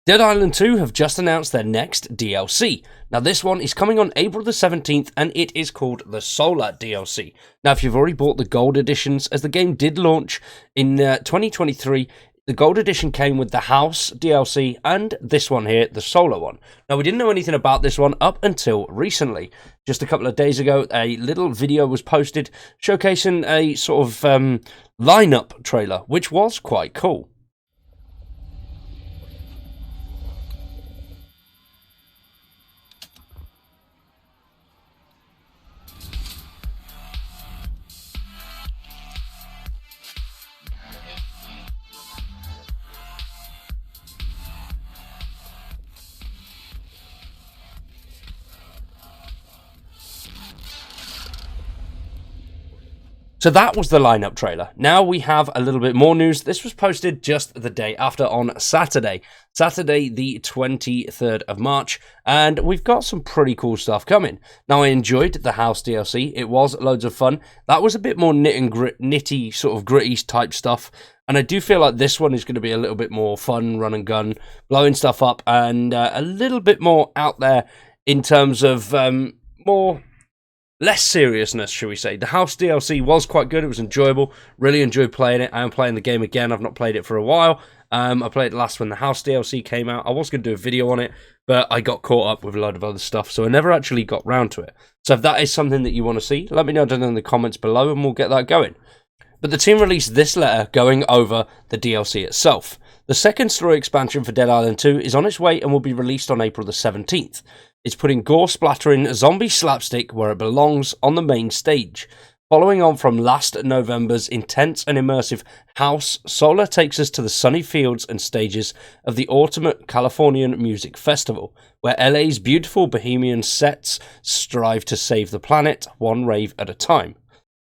Dead Island 2 have just announced their next DLC. Now this one is coming on April the 17th and it is called the Sola DLC. Now if you've already bought the gold editions, as the game did launch in 2023, the gold edition came with the House DLC and this one here, the Sola one. Now we didn't know anything about this one up until recently. Just a couple of days ago, a little video was posted showcasing a sort of lineup trailer, which was quite cool. So that was the lineup trailer. Now we have a little bit more news. This was posted just the day after on Saturday the 23rd of March, and we've got some pretty cool stuff coming. Now I enjoyed the House DLC. It was loads of fun. That was a bit more nitty sort of gritty type stuff, and I do feel like this one is going to be a little bit more fun, run and gun, blowing stuff up, and a little bit more out there in terms of less seriousness, shall we say. The House DLC was quite good. It was enjoyable. Really enjoyed playing it. I am playing the game again. I've not played it for a while. I played it last when the House DLC came out. I was going to do a video on it, but I got caught up with a load of other stuff, so I never actually got round to it. So if that is something that you want to see, let me know down in the comments below and we'll get that going. But the team released this letter going over the DLC itself. The second story expansion for Dead Island 2 is on its way and will be released on April the 17th. It's putting gore-splattering zombie slapstick where it belongs on the main stage. Following on from last November's intense and immersive House, Sola takes us to the sunny fields and stages of the Ultimate Californian Music Festival, where LA's beautiful bohemian sets strive to save the planet, one rave at a time.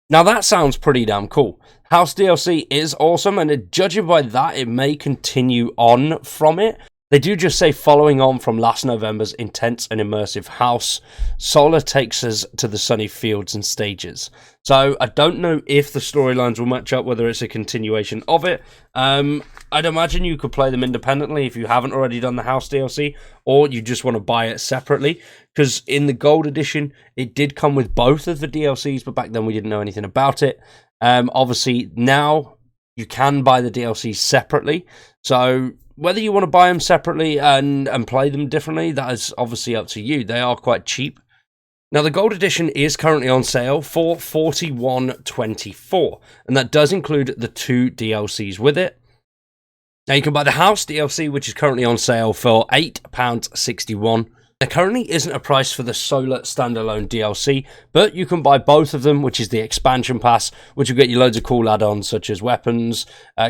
Now that sounds pretty damn cool. House DLC is awesome, and judging by that, it may continue on from it. They do just say, following on from last November's intense and immersive House, Sola takes us to the sunny fields and stages. So I don't know if the storylines will match up, whether it's a continuation of it. I'd imagine you could play them independently if you haven't already done the House DLC, or you just want to buy it separately. Because in the Gold Edition, it did come with both of the DLCs, but back then we didn't know anything about it. Obviously, now you can buy the DLCs separately. So whether you want to buy them separately and play them differently, that is obviously up to you. They are quite cheap. Now, the Gold Edition is currently on sale for $41.24, and that does include the 2 DLCs with it. Now, you can buy the House DLC, which is currently on sale for £8.61. There currently isn't a price for the Sola standalone DLC, but you can buy both of them, which is the expansion pass, which will get you loads of cool add-ons such as weapons,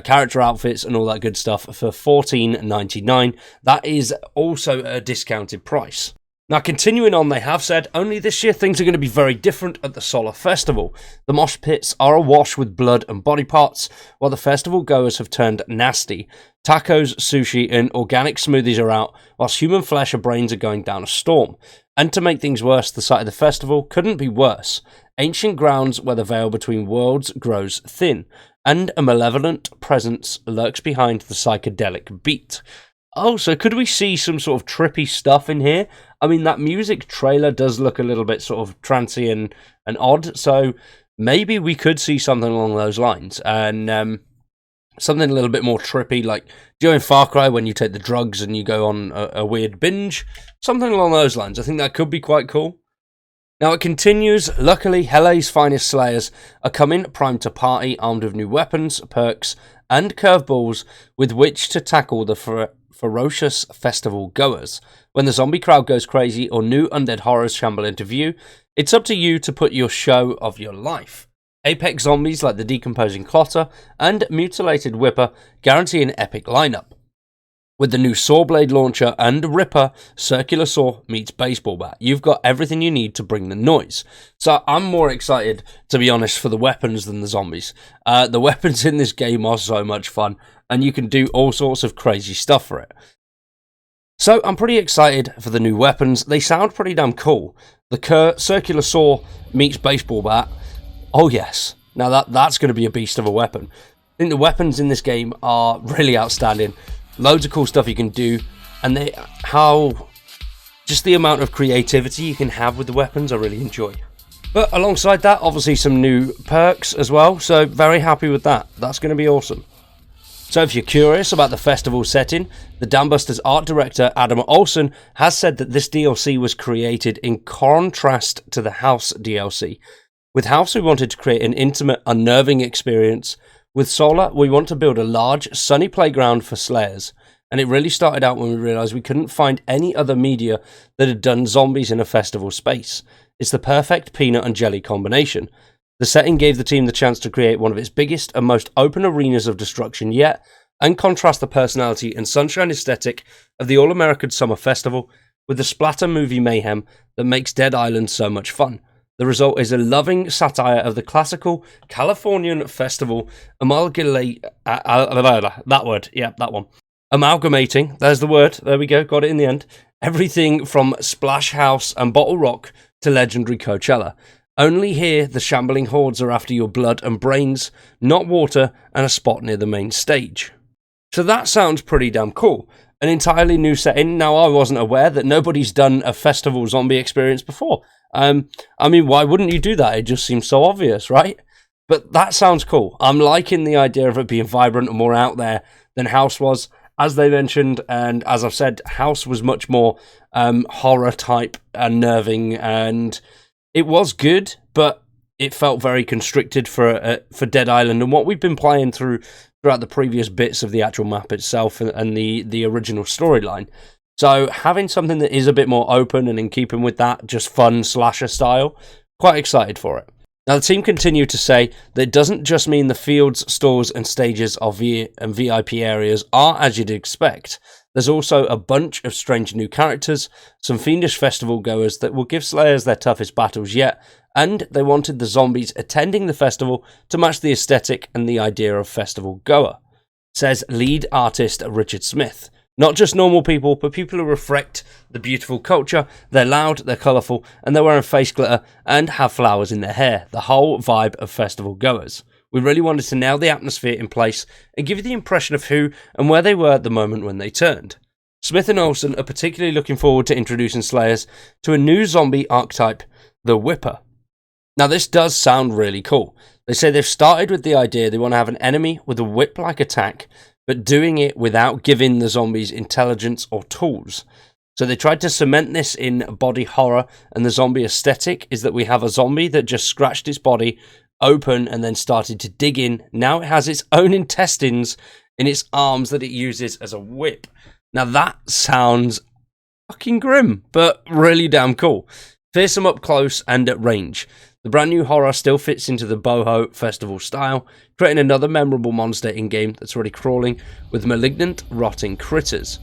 character outfits, and all that good stuff for $14.99. That is also a discounted price. Now, continuing on, they have said, only this year things are going to be very different at the Sola Festival. The mosh pits are awash with blood and body parts, while the festival goers have turned nasty. Tacos, sushi, and organic smoothies are out, whilst human flesh and brains are going down a storm. And to make things worse, the site of the festival couldn't be worse. Ancient grounds where the veil between worlds grows thin, and a malevolent presence lurks behind the psychedelic beat. Oh, so could we see some sort of trippy stuff in here? I mean, that music trailer does look a little bit sort of trancy and odd, so maybe we could see something along those lines. And something a little bit more trippy, like, do you know in Far Cry when you take the drugs and you go on a weird binge? Something along those lines. I think that could be quite cool. Now it continues. Luckily, LA's finest slayers are coming primed to party, armed with new weapons, perks, and curveballs with which to tackle the ferocious festival goers. When the zombie crowd goes crazy or new undead horrors shamble into view, it's up to you to put your show of your life. Apex zombies like the decomposing Clotter and mutilated Whipper guarantee an epic lineup. With the new saw blade launcher and Ripper, circular saw meets baseball bat. You've got everything you need to bring the noise. So I'm more excited, to be honest, for the weapons than the zombies. The weapons in this game are so much fun, and you can do all sorts of crazy stuff for it. So I'm pretty excited for the new weapons. They sound pretty damn cool. The circular saw meets baseball bat. Oh yes. Now that's going to be a beast of a weapon. I think the weapons in this game are really outstanding. Loads of cool stuff you can do. and just the amount of creativity you can have with the weapons I really enjoy. But alongside that, obviously some new perks as well, so very happy with that. That's going to be awesome. So if you're curious about the festival setting, the Dambusters art director Adam Olsen has said that this DLC was created in contrast to the House DLC. With House, we wanted to create an intimate, unnerving experience. With Sola, we want to build a large, sunny playground for slayers. And it really started out when we realised we couldn't find any other media that had done zombies in a festival space. It's the perfect peanut and jelly combination. The setting gave the team the chance to create one of its biggest and most open arenas of destruction yet, and contrast the personality and sunshine aesthetic of the All-American Summer Festival with the splatter movie mayhem that makes Dead Island so much fun. The result is a loving satire of the classical Californian festival, amalgamating, there's the word, there we go, got it in the end, everything from Splash House and Bottle Rock to legendary Coachella. Only here, the shambling hordes are after your blood and brains, not water and a spot near the main stage. So that sounds pretty damn cool. An entirely new setting. Now, I wasn't aware that nobody's done a festival zombie experience before. I mean, why wouldn't you do that? It just seems so obvious, right? But that sounds cool. I'm liking the idea of it being vibrant and more out there than House was. As they mentioned, and as I've said, House was much more horror type, unnerving, and it was good, but it felt very constricted for Dead Island and what we've been playing throughout the previous bits of the actual map itself and the original storyline. So having something that is a bit more open and in keeping with that, just fun slasher style, quite excited for it. Now, the team continue to say that it doesn't just mean the fields, stores, and stages of VIP areas are as you'd expect. There's also a bunch of strange new characters, some fiendish festival goers that will give slayers their toughest battles yet, and they wanted the zombies attending the festival to match the aesthetic and the idea of festival goer, says lead artist Richard Smith. Not just normal people, but people who reflect the beautiful culture. They're loud, they're colourful, and they're wearing face glitter and have flowers in their hair. The whole vibe of festival goers. We really wanted to nail the atmosphere in place and give you the impression of who and where they were at the moment when they turned. Smith and Olsen are particularly looking forward to introducing slayers to a new zombie archetype, the Whipper. Now, this does sound really cool. They say they've started with the idea they want to have an enemy with a whip-like attack, but doing it without giving the zombies intelligence or tools. So they tried to cement this in body horror, and the zombie aesthetic is that we have a zombie that just scratched its body open and then started to dig in. Now it has its own intestines in its arms that it uses as a whip. Now that sounds fucking grim, but really damn cool. Fearsome up close and at range. The brand new horror still fits into the boho festival style, creating another memorable monster in-game that's already crawling with malignant, rotting critters.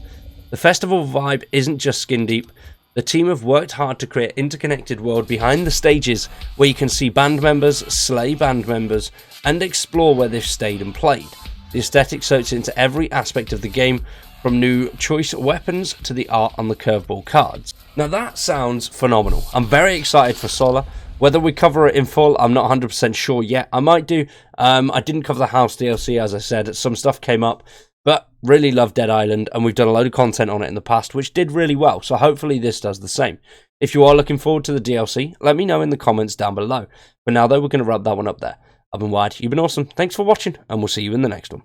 The festival vibe isn't just skin deep. The team have worked hard to create an interconnected world behind the stages where you can see band members, slay band members, and explore where they've stayed and played. The aesthetic soaks into every aspect of the game, from new choice weapons to the art on the curveball cards. Now that sounds phenomenal. I'm very excited for Sola. Whether we cover it in full, I'm not 100% sure yet. I might do. I didn't cover the House DLC, as I said. Some stuff came up, but really love Dead Island, and we've done a load of content on it in the past, which did really well, so hopefully this does the same. If you are looking forward to the DLC, let me know in the comments down below. For now, though, we're going to wrap that one up there. I've been Wyatt, you've been awesome, thanks for watching, and we'll see you in the next one.